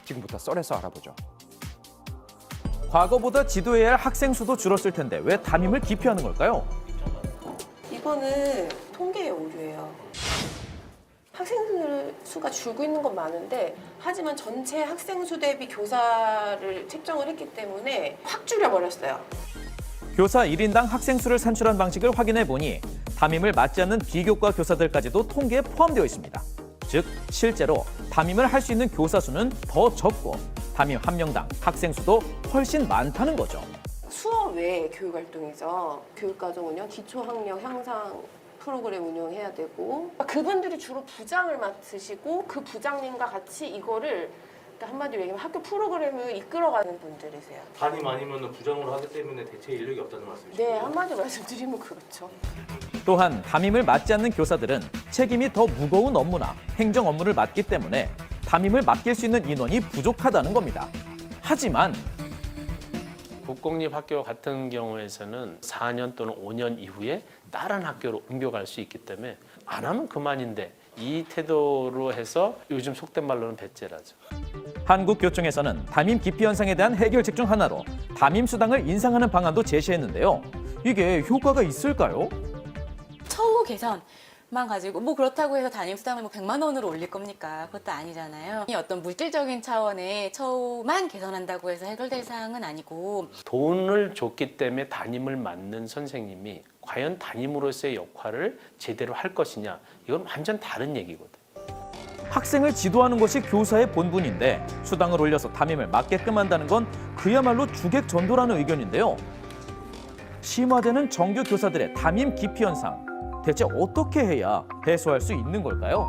지금부터 썰에서 알아보죠. 과거보다 지도해야 할 학생 수도 줄었을 텐데 왜 담임을 기피하는 걸까요? 이거는 통계의 오류예요. 학생 수가 줄고 있는 건 많은데 하지만 전체 학생 수 대비 교사를 책정을 했기 때문에 확 줄여버렸어요. 교사 1인당 학생 수를 산출한 방식을 확인해 보니 담임을 맡지 않는 비교과 교사들까지도 통계에 포함되어 있습니다. 즉 실제로 담임을 할 수 있는 교사 수는 더 적고 담임 1명당 학생 수도 훨씬 많다는 거죠. 수업 외 교육활동이죠. 교육과정은요. 기초학력 향상 프로그램 운영해야 되고 그분들이 주로 부장을 맡으시고 그 부장님과 같이 이거를 한마디로 얘기하면 학교 프로그램을 이끌어가는 분들이세요. 담임 아니면 부장으로 하기 때문에 대체 인력이 없다는 말씀이시죠? 네, 한마디로 말씀드리면 그렇죠. 또한 담임을 맡지 않는 교사들은 책임이 더 무거운 업무나 행정 업무를 맡기 때문에 담임을 맡길 수 있는 인원이 부족하다는 겁니다. 하지만 국공립 학교 같은 경우에서는 4년 또는 5년 이후에 다른 학교로 옮겨갈 수 있기 때문에 안 하면 그만인데 이 태도로 해서 요즘 속된 말로는 배째라죠. 한국교총에서는 담임 기피 현상에 대한 해결책 중 하나로 담임 수당을 인상하는 방안도 제시했는데요. 이게 효과가 있을까요? 처우 개선, 만 가지고 뭐 그렇다고 해서 담임 수당을 뭐 100만 원으로 올릴 겁니까? 그것도 아니잖아요. 이 어떤 물질적인 차원의 처우만 개선한다고 해서 해결될 사항은 아니고 돈을 줬기 때문에 담임을 맡는 선생님이 과연 담임으로서의 역할을 제대로 할 것이냐, 이건 완전 다른 얘기거든. 학생을 지도하는 것이 교사의 본분인데 수당을 올려서 담임을 맡게끔 한다는 건 그야말로 주객전도라는 의견인데요. 심화되는 정규 교사들의 담임 기피 현상, 대체 어떻게 해야 해소할 수 있는 걸까요?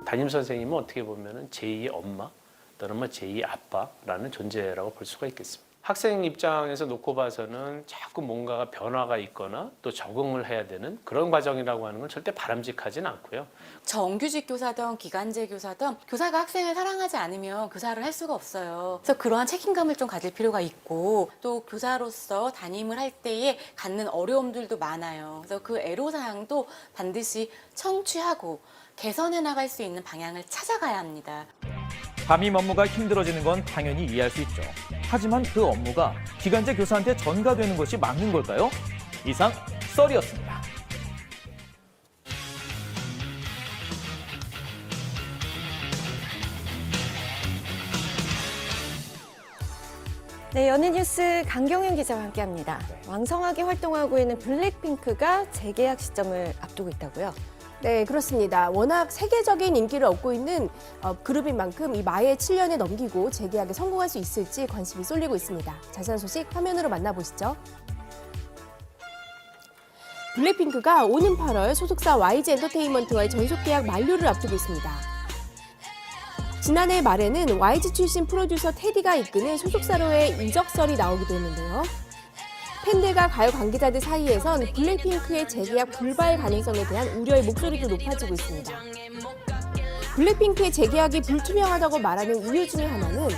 담임 선생님은 어떻게 보면 제2의 엄마 또는 제2의 아빠라는 존재라고 볼 수가 있겠습니다. 학생 입장에서 놓고 봐서는 자꾸 뭔가가 변화가 있거나 또 적응을 해야 되는 그런 과정이라고 하는 건 절대 바람직하진 않고요. 정규직 교사든 기간제 교사든 교사가 학생을 사랑하지 않으면 교사를 할 수가 없어요. 그래서 그러한 책임감을 좀 가질 필요가 있고 또 교사로서 담임을 할 때에 갖는 어려움들도 많아요. 그래서 그 애로사항도 반드시 청취하고 개선해 나갈 수 있는 방향을 찾아가야 합니다. 담임 업무가 힘들어지는 건 당연히 이해할 수 있죠. 하지만 그 업무가 기간제 교사한테 전가되는 것이 맞는 걸까요? 이상 썰이었습니다. 네, 연예뉴스 강경윤 기자와 함께합니다. 왕성하게 활동하고 있는 블랙핑크가 재계약 시점을 앞두고 있다고요? 네, 그렇습니다. 워낙 세계적인 인기를 얻고 있는 그룹인 만큼 이 마의 7년에 넘기고 재계약에 성공할 수 있을지 관심이 쏠리고 있습니다. 자세한 소식 화면으로 만나보시죠. 블랙핑크가 오는 8월 소속사 YG 엔터테인먼트와의 전속 계약 만료를 앞두고 있습니다. 지난해 말에는 YG 출신 프로듀서 테디가 이끄는 소속사로의 이적설이 나오기도 했는데요. 팬들과 가요 관계자들 사이에선 블랙핑크의 재계약 불발 가능성에 대한 우려의 목소리도 높아지고 있습니다. 블랙핑크의 재계약이 불투명하다고 말하는 이유 중에 하나는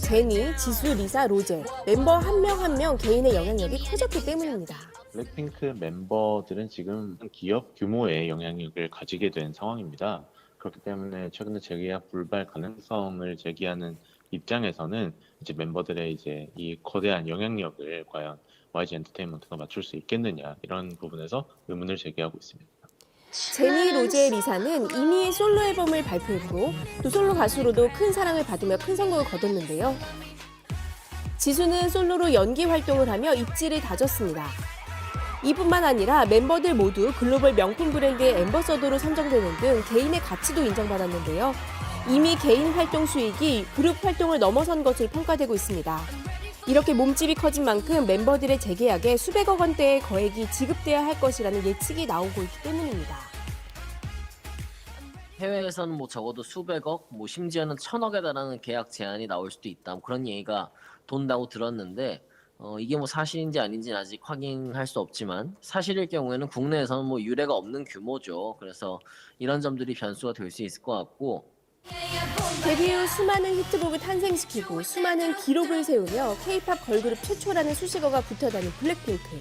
제니, 지수, 리사, 로제 멤버 한 명 한 명 개인의 영향력이 커졌기 때문입니다. 블랙핑크 멤버들은 지금 기업 규모의 영향력을 가지게 된 상황입니다. 그렇기 때문에 최근에 재계약 불발 가능성을 제기하는 입장에서는 이제 멤버들의 이제 이 거대한 영향력을 과연 YG 엔터테인먼트가 맞출 수 있겠느냐, 이런 부분에서 의문을 제기하고 있습니다. 제니, 로제, 리사는 이미 솔로 앨범을 발표했고 또 솔로 가수로도 큰 사랑을 받으며 큰 성공을 거뒀는데요. 지수는 솔로로 연기 활동을 하며 입지를 다졌습니다. 이뿐만 아니라 멤버들 모두 글로벌 명품 브랜드의 앰버서더로 선정되는 등 개인의 가치도 인정받았는데요. 이미 개인 활동 수익이 그룹 활동을 넘어선 것으로 평가되고 있습니다. 이렇게 몸집이 커진 만큼 멤버들의 재계약에 수백억 원대의 거액이 지급돼야 할 것이라는 예측이 나오고 있기 때문입니다. 해외에서는 뭐 적어도 수백억, 뭐 심지어는 천억에 달하는 계약 제한이 나올 수도 있다, 그런 얘기가 돈다고 들었는데 이게 뭐 사실인지 아닌지는 아직 확인할 수 없지만 사실일 경우에는 국내에서는 뭐 유례가 없는 규모죠. 그래서 이런 점들이 변수가 될 수 있을 것 같고, 데뷔 후 수많은 히트곡을 탄생시키고 수많은 기록을 세우며 K-팝 걸그룹 최초라는 수식어가 붙어다닌 블랙핑크.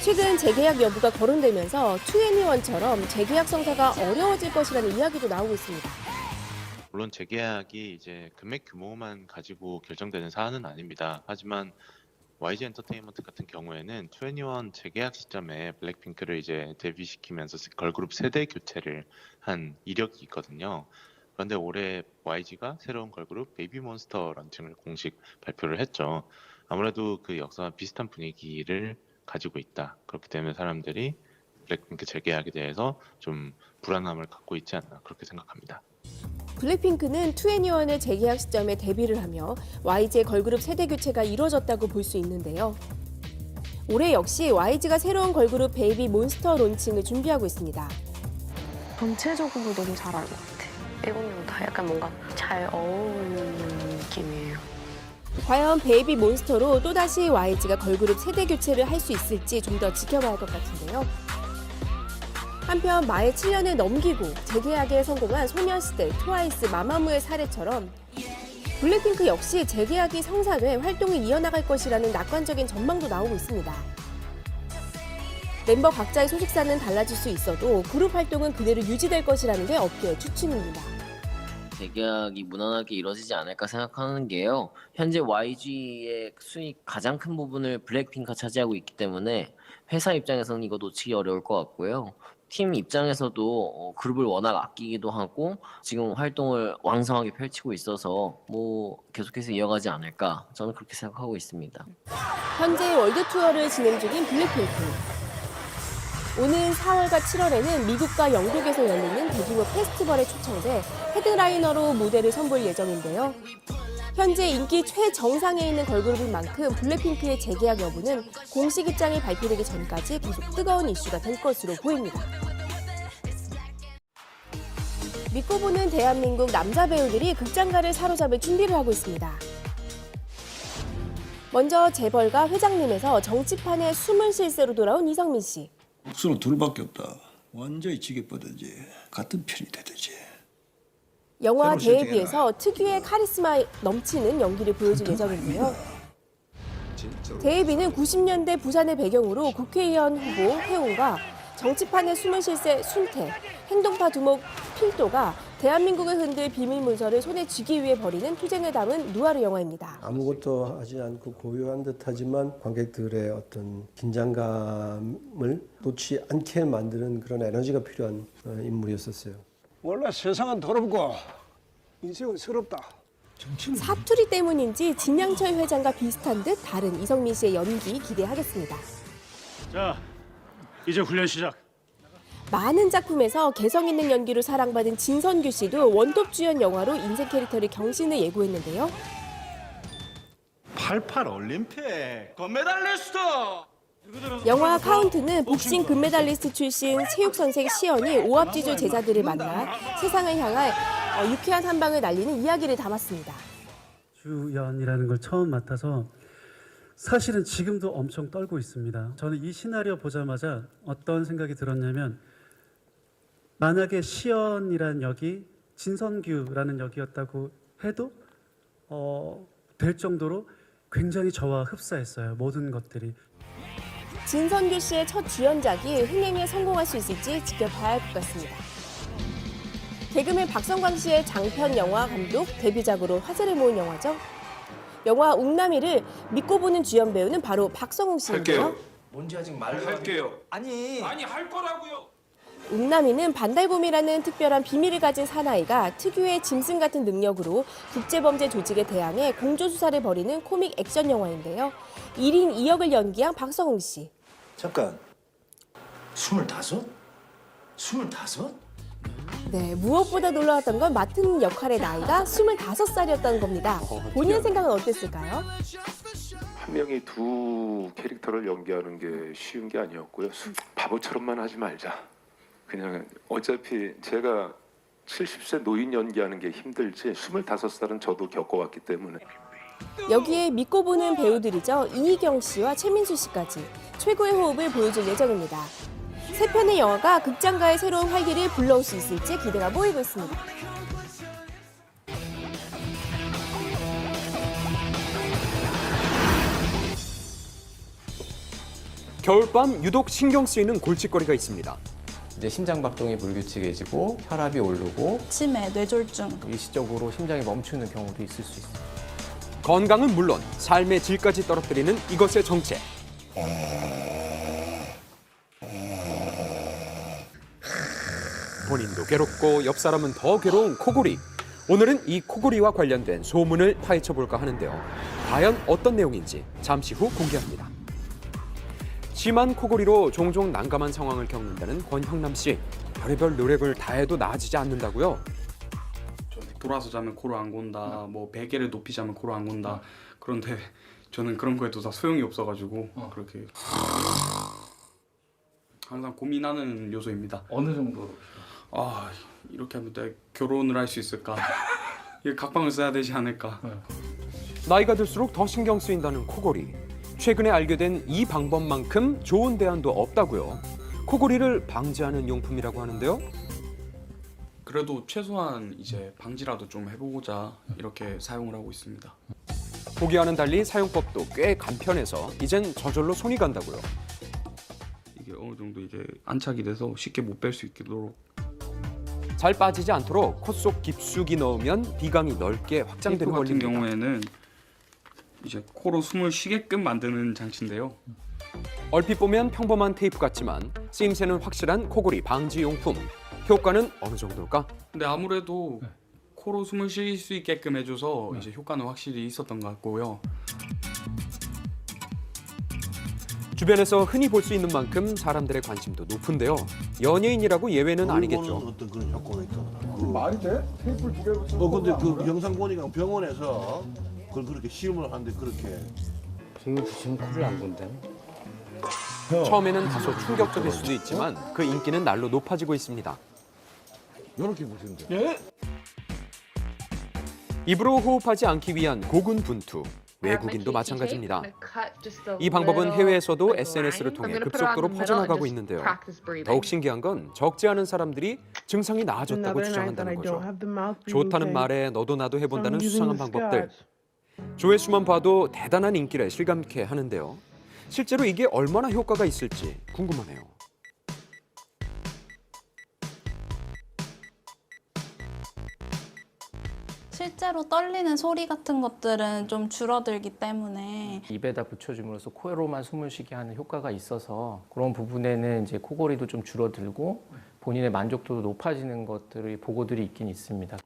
최근 재계약 여부가 거론되면서 2NE1처럼 재계약 성사가 어려워질 것이라는 이야기도 나오고 있습니다. 물론 재계약이 이제 금액 규모만 가지고 결정되는 사안은 아닙니다. 하지만 YG 엔터테인먼트 같은 경우에는 2NE1 재계약 시점에 블랙핑크를 이제 데뷔시키면서 걸그룹 세대 교체를 한 이력이 있거든요. 그런데 올해 YG가 새로운 걸그룹 베이비몬스터 런칭을 공식 발표를 했죠. 아무래도 그 역사와 비슷한 분위기를 가지고 있다. 그렇기 때문에 사람들이 블랙핑크 재계약에 대해서 좀 불안함을 갖고 있지 않나, 그렇게 생각합니다. 블랙핑크는 2NE1의 재계약 시점에 데뷔를 하며 YG의 걸그룹 세대 교체가 이루어졌다고 볼 수 있는데요. 올해 역시 YG가 새로운 걸그룹 베이비몬스터 론칭을 준비하고 있습니다. 전체적으로 너무 잘할 것 같아. 7명 다 약간 뭔가 잘 어울리는 느낌이에요. 과연 베이비몬스터로 또다시 YG가 걸그룹 세대 교체를 할 수 있을지 좀 더 지켜봐야 할 것 같은데요. 한편 마의 7년을 넘기고 재계약에 성공한 소녀시대, 트와이스, 마마무의 사례처럼 블랙핑크 역시 재계약이 성사돼 활동을 이어나갈 것이라는 낙관적인 전망도 나오고 있습니다. 멤버 각자의 소속사는 달라질 수 있어도 그룹 활동은 그대로 유지될 것이라는 게 업계의 추측입니다. 재계약이 무난하게 이루어지지 않을까 생각하는 게요. 현재 YG의 수익 가장 큰 부분을 블랙핑크가 차지하고 있기 때문에 회사 입장에서는 이거 놓치기 어려울 것 같고요. 팀 입장에서도 그룹을 워낙 아끼기도 하고 지금 활동을 왕성하게 펼치고 있어서 뭐 계속해서 이어가지 않을까 저는 그렇게 생각하고 있습니다. 현재 월드 투어를 진행 중인 블랙핑크. 오는 4월과 7월에는 미국과 영국에서 열리는 대규모 페스티벌에 초청돼 헤드라이너로 무대를 선보일 예정인데요. 현재 인기 최정상에 있는 걸그룹인 만큼 블랙핑크의 재계약 여부는 공식 입장이 발표되기 전까지 계속 뜨거운 이슈가 될 것으로 보입니다. 믿고 보는 대한민국 남자 배우들이 극장가를 사로잡을 준비를 하고 있습니다. 먼저 재벌가 회장님에서 정치판에 숨은 실세로 돌아온 이성민 씨. 목수는 둘밖에 없다. 완전히 지게뻗든지 같은 편이 되든지. 영화 대회비에서 특유의 카리스마 넘치는 연기를 보여줄 예정인데요. 대회비는 90년대 부산을 배경으로 국회의원 후보 해운과 정치판의 숨은 실세 순태, 행동파 두목 필도가 대한민국을 흔들 비밀 문서를 손에 쥐기 위해 벌이는 투쟁을 담은 누아르 영화입니다. 아무것도 하지 않고 고요한 듯하지만 관객들의 어떤 긴장감을 놓지 않게 만드는 그런 에너지가 필요한 인물이었었어요. 원래 세상은 더럽고 인생은 서럽다. 사투리 때문인지 진양철 회장과 비슷한 듯 다른 이성민 씨의 연기 기대하겠습니다. 자, 이제 훈련 시작. 많은 작품에서 개성 있는 연기로 사랑받은 진선규 씨도 원톱 주연 영화로 인생 캐릭터를 경신을 예고했는데요. 88 올림픽 금메달리스트. 영화 카운트는 복싱 금메달리스트 출신 체육 선생 시연이 오합지졸 제자들을 만나 세상을 향할 유쾌한 한 방을 날리는 이야기를 담았습니다. 주연이라는 걸 처음 맡아서 사실은 지금도 엄청 떨고 있습니다. 저는 이 시나리오 보자마자 어떤 생각이 들었냐면 만약에 시연이란 역이 진선규라는 역이었다고 해도 될 정도로 굉장히 저와 흡사했어요. 모든 것들이. 진선규 씨의 첫 주연작이 흥행에 성공할 수 있을지 지켜봐야 할 것 같습니다. 개그맨 박성광 씨의 장편 영화 감독 데뷔작으로 화제를 모은 영화죠. 영화 웅남이를 믿고 보는 주연 배우는 바로 박성웅 씨인데요. 할게요. 뭔지 아직 말로 할게요. 아니 할 거라고요. 웅남이는 반달곰이라는 특별한 비밀을 가진 사나이가 특유의 짐승 같은 능력으로 국제범죄 조직에 대항해 공조수사를 벌이는 코믹 액션 영화인데요. 1인 2역을 연기한 박성웅 씨. 잠깐. 25? 25? 네, 무엇보다 놀라웠던 건 맡은 역할의 나이가 25살이었다는 겁니다. 본인의 생각은 어땠을까요? 한 명이 두 캐릭터를 연기하는 게 쉬운 게 아니었고요. 바보처럼만 하지 말자. 그냥 어차피 제가 70세 노인 연기하는 게 힘들지 25살은 저도 겪어왔기 때문에. 여기에 믿고 보는 배우들이죠. 이희경 씨와 최민수 씨까지 최고의 호흡을 보여줄 예정입니다. 세 편의 영화가 극장가의 새로운 활기를 불러올 수 있을지 기대가 모이고 있습니다. 겨울밤 유독 신경 쓰이는 골칫거리가 있습니다. 이제 심장박동이 불규칙해지고 혈압이 오르고 치매, 뇌졸중. 일시적으로 심장이 멈추는 경우도 있을 수 있습니다. 건강은 물론 삶의 질까지 떨어뜨리는 이것의 정체. 본인도 괴롭고 옆 사람은 더 괴로운 코골이. 오늘은 이 코골이와 관련된 소문을 파헤쳐볼까 하는데요. 과연 어떤 내용인지 잠시 후 공개합니다. 심한 코골이로 종종 난감한 상황을 겪는다는 권형남 씨. 별의별 노력을 다해도 나아지지 않는다고요? 돌아서 자면 코를 안 곤다, 뭐 베개를 높이 자면 코를 안 곤다. 그런데 저는 그런 거에도 다 소용이 없어가지고 그렇게 항상 고민하는 요소입니다. 어느 정도로? 이렇게 하면 내가 결혼을 할 수 있을까? 각방을 써야 되지 않을까? 나이가 들수록 더 신경 쓰인다는 코골이. 최근에 알게 된 이 방법만큼 좋은 대안도 없다고요. 코골이를 방지하는 용품이라고 하는데요. 그래도 최소한 이제 방지라도 좀 해보고자 이렇게 사용을 하고 있습니다. 보기와는 달리 사용법도 꽤 간편해서 이젠 저절로 손이 간다고요. 이게 어느 정도 이제 안착이 돼서 쉽게 못 뺄 수 있도록. 잘 빠지지 않도록 코 속 깊숙이 넣으면 비강이 넓게 확장되는 테이프 같은 원리입니다. 경우에는 이제 코로 숨을 쉬게끔 만드는 장치인데요. 얼핏 보면 평범한 테이프 같지만 쓰임새는 확실한 코골이 방지 용품. 효과는 어느 정도일까? 근데 아무래도 코로 숨을 쉴 수 있게끔 해줘서 이제 효과는 확실히 있었던 것 같고요. 주변에서 흔히 볼 수 있는 만큼 사람들의 관심도 높은데요. 연예인이라고 예외는 아니겠죠. 어떤 그런 효과가 있다. 말이 돼? 테이프를 2개 붙여. 근데 그 영상 보니까 병원에서 그걸 그렇게 시음을 하는데 그렇게. 지금 코를 안 본다네. 처음에는 다소 충격적일 수도 있지만 그 인기는 날로 높아지고 있습니다. 이렇게 보시면 돼요. 예? 입으로 호흡하지 않기 위한 고군분투. 외국인도 마찬가지입니다. 이 방법은 해외에서도 SNS를 통해 급속도로 퍼져나가고 있는데요. 더욱 신기한 건 적지 않은 사람들이 증상이 나아졌다고 주장한다는 거죠. 좋다는 말에 너도 나도 해본다는 수상한 방법들. 조회수만 봐도 대단한 인기를 실감케 하는데요. 실제로 이게 얼마나 효과가 있을지 궁금하네요. 실제로 떨리는 소리 같은 것들은 좀 줄어들기 때문에 입에다 붙여줌으로써 코로만 숨을 쉬게 하는 효과가 있어서 그런 부분에는 이제 코골이도 좀 줄어들고 본인의 만족도도 높아지는 것들의 보고들이 있긴 있습니다.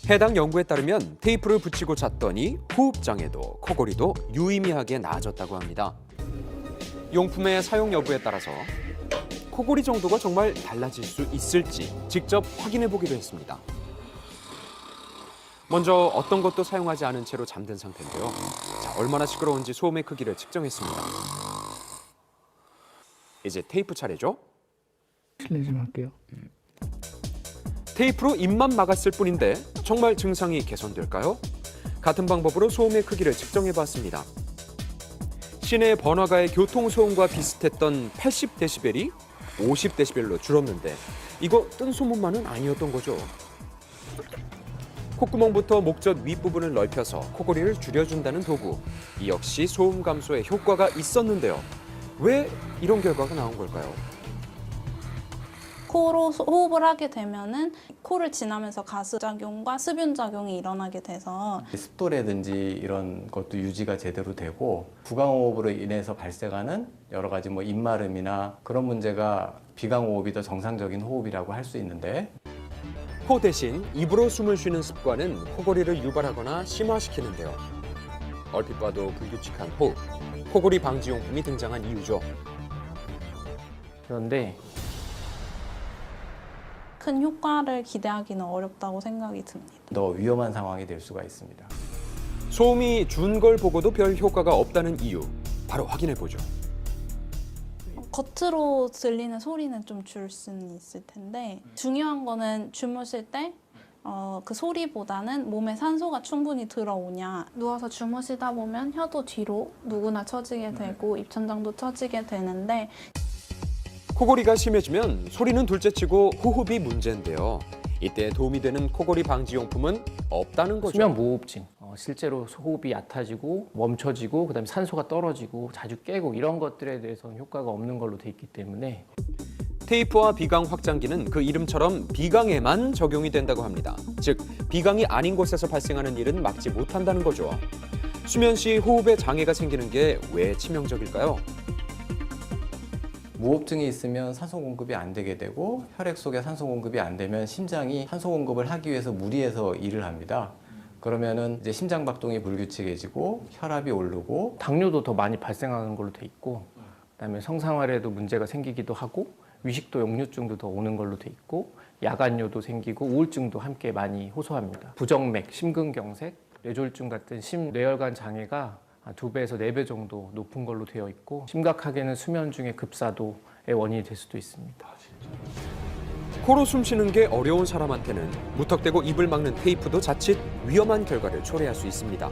해당 연구에 따르면 테이프를 붙이고 잤더니 호흡장애도 코골이도 유의미하게 나아졌다고 합니다. 용품의 사용 여부에 따라서 코골이 정도가 정말 달라질 수 있을지 직접 확인해 보기로 했습니다. 먼저 어떤 것도 사용하지 않은 채로 잠든 상태인데요. 자, 얼마나 시끄러운지 소음의 크기를 측정했습니다. 이제 테이프 차례죠. 실례 좀 할게요. 테이프로 입만 막았을 뿐인데 정말 증상이 개선될까요? 같은 방법으로 소음의 크기를 측정해봤습니다. 시내 번화가의 교통소음과 비슷했던 80dB이 50dB로 줄었는데 이거 뜬 소문만은 아니었던 거죠. 콧구멍부터 목젖 윗부분을 넓혀서 코골이를 줄여준다는 도구. 이 역시 소음 감소에 효과가 있었는데요. 왜 이런 결과가 나온 걸까요? 코로 호흡을 하게 되면은 코를 지나면서 가스작용과 습윤작용이 일어나게 돼서 습도라든지 이런 것도 유지가 제대로 되고 부강호흡으로 인해서 발생하는 여러 가지 뭐 입마름이나 그런 문제가 비강호흡이 더 정상적인 호흡이라고 할 수 있는데 코 대신 입으로 숨을 쉬는 습관은 코골이를 유발하거나 심화시키는데요. 얼핏 봐도 불규칙한 호흡, 코골이 방지 용품이 등장한 이유죠. 그런데 큰 효과를 기대하기는 어렵다고 생각이 듭니다. 더 위험한 상황이 될 수가 있습니다. 소음이 준 걸 보고도 별 효과가 없다는 이유, 바로 확인해 보죠. 겉으로 들리는 소리는 좀 줄 수는 있을 텐데 중요한 거는 주무실 때 그 소리보다는 몸에 산소가 충분히 들어오냐. 누워서 주무시다 보면 혀도 뒤로 누구나 처지게 되고 입천장도 처지게 되는데 코골이가 심해지면 소리는 둘째치고 호흡이 문제인데요. 이때 도움이 되는 코골이 방지 용품은 없다는 거죠. 수면 무호흡증. 실제로 호흡이 얕아지고 멈춰지고 그다음에 산소가 떨어지고 자주 깨고 이런 것들에 대해서는 효과가 없는 걸로 돼 있기 때문에 테이프와 비강 확장기는 그 이름처럼 비강에만 적용이 된다고 합니다. 즉 비강이 아닌 곳에서 발생하는 일은 막지 못한다는 거죠. 수면 시 호흡에 장애가 생기는 게 왜 치명적일까요? 무호흡증이 있으면 산소 공급이 안 되게 되고 혈액 속에 산소 공급이 안 되면 심장이 산소 공급을 하기 위해서 무리해서 일을 합니다. 그러면은 이제 심장 박동이 불규칙해지고 혈압이 오르고 당뇨도 더 많이 발생하는 걸로 돼 있고 그다음에 성생활에도 문제가 생기기도 하고 위식도 역류증도 더 오는 걸로 돼 있고 야간뇨도 생기고 우울증도 함께 많이 호소합니다. 부정맥, 심근경색, 뇌졸중 같은 심뇌혈관 장애가 2배에서 4배 정도 높은 걸로 되어 있고 심각하게는 수면 중에 급사도의 원인이 될 수도 있습니다. 코로 숨 쉬는 게 어려운 사람한테는 무턱대고 입을 막는 테이프도 자칫 위험한 결과를 초래할 수 있습니다.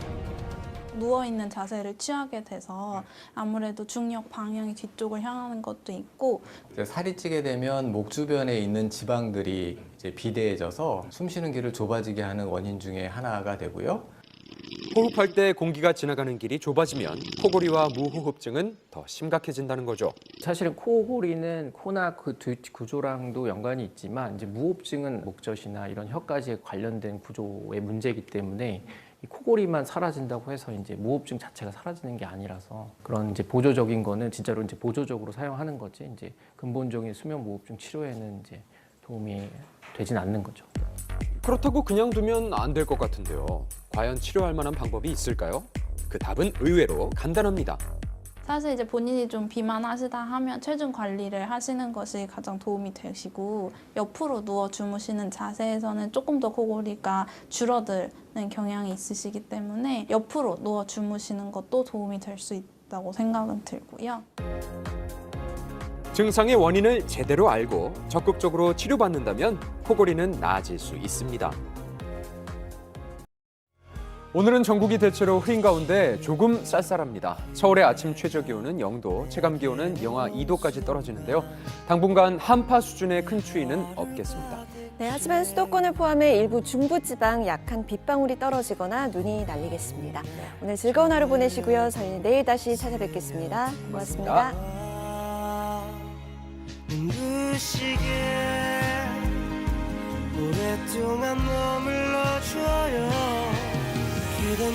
누워있는 자세를 취하게 돼서 아무래도 중력 방향이 뒤쪽을 향하는 것도 있고 살이 찌게 되면 목 주변에 있는 지방들이 이제 비대해져서 숨 쉬는 길을 좁아지게 하는 원인 중에 하나가 되고요. 호흡할 때 공기가 지나가는 길이 좁아지면 코골이와 무호흡증은 더 심각해진다는 거죠. 사실은 코골이는 코나 그 구조랑도 연관이 있지만 이제 무호흡증은 목젖이나 이런 혀까지 관련된 구조의 문제이기 때문에 이 코골이만 사라진다고 해서 이제 무호흡증 자체가 사라지는 게 아니라서 그런 이제 보조적인 거는 진짜로 이제 보조적으로 사용하는 거지 이제 근본적인 수면 무호흡증 치료에는 이제 도움이 되진 않는 거죠. 그렇다고 그냥 두면 안 될 것 같은데요. 과연 치료할 만한 방법이 있을까요? 그 답은 의외로 간단합니다. 사실 이제 본인이 좀 비만하시다 하면 체중 관리를 하시는 것이 가장 도움이 되시고 옆으로 누워 주무시는 자세에서는 조금 더 코골이가 줄어드는 경향이 있으시기 때문에 옆으로 누워 주무시는 것도 도움이 될 수 있다고 생각은 들고요. 증상의 원인을 제대로 알고 적극적으로 치료받는다면 코골이는 나아질 수 있습니다. 오늘은 전국이 대체로 흐린 가운데 조금 쌀쌀합니다. 서울의 아침 최저기온은 0도, 체감기온은 영하 2도까지 떨어지는데요. 당분간 한파 수준의 큰 추위는 없겠습니다. 네, 하지만 수도권을 포함해 일부 중부지방 약한 빗방울이 떨어지거나 눈이 날리겠습니다. 오늘 즐거운 하루 보내시고요. 저희는 내일 다시 찾아뵙겠습니다. 고맙습니다. 눈부시게 오랫동안 머물러줘요. 그댄